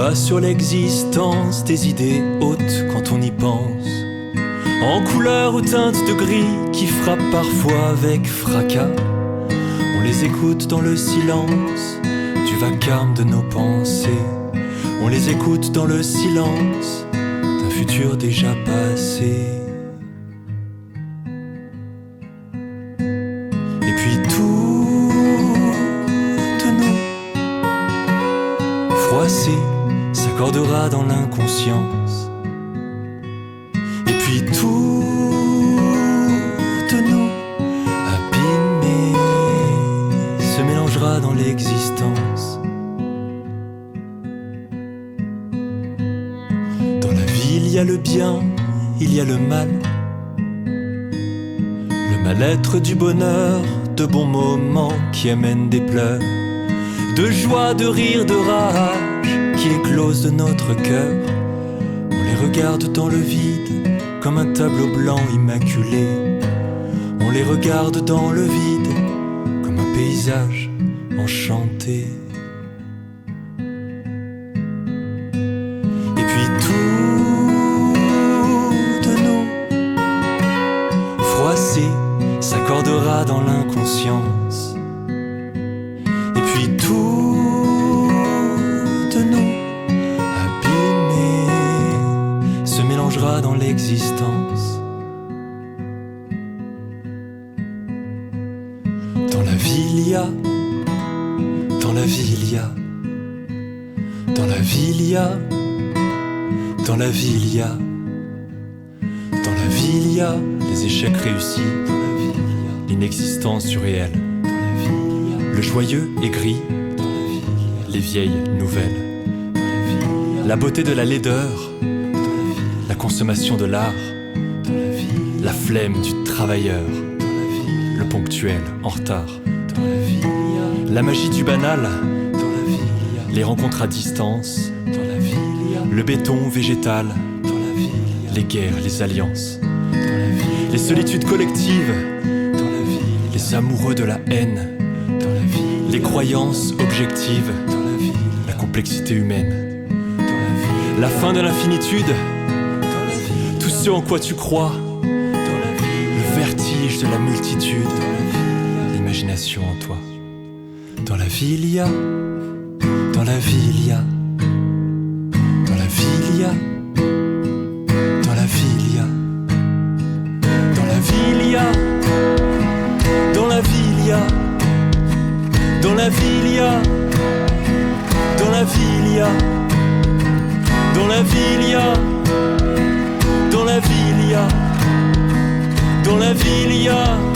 Bas sur l'existence des idées hautes quand on y pense, en couleur ou teinte de gris qui frappent parfois avec fracas. On les écoute dans le silence du vacarme de nos pensées. On les écoute dans le silence d'un futur déjà passé. Et puis toutes nos froissées s'accordera dans l'inconscience. Et puis toutes nos abîmées se mélangera dans l'existence. Dans la ville, il y a le bien, il y a le mal. Le mal-être du bonheur, de bons moments qui amènent des pleurs, de joie, de rire, de rage qui éclosent de notre cœur. On les regarde dans le vide comme un tableau blanc immaculé. On les regarde dans le vide comme un paysage enchanté. Et puis toutes nos froissées s'accordera dans l'inconscience. Et puis toutes nos abîmées se mélangera dans l'existence. Dans la ville il y a, dans la ville il y a, dans la ville il y a, dans la ville il y a, dans la ville il y a les échecs réussis, dans la ville il y a l'inexistence du réel, dans la ville il y a le joyeux et gris, dans la ville il y a les vieilles nouvelles, dans la ville il y a la beauté de la laideur, dans la ville la consommation de l'art, dans la ville la flemme du travailleur, dans la ville le ponctuel en retard, dans la ville il y a la magie du banal, dans la ville il y a les rencontres à distance, dans la ville il y a le béton végétal, dans la ville il y a les guerres, les alliances, dans la ville les solitudes collectives, dans la ville les amoureux de la haine, dans la ville les croyances objectives, dans la ville la complexité humaine, dans la ville la fin de l'infinitude, dans la ville tout ce en quoi tu crois, dans la ville le vertige de la multitude, dans la ville l'imagination en toi. Dans la ville il y a, dans la ville il y a, dans la ville il y a, dans la ville il y a, dans la ville il y a, dans la ville il y a, dans la ville il y a, dans la ville il y a, dans la ville il y a, dans la ville il y a, dans la ville il y a.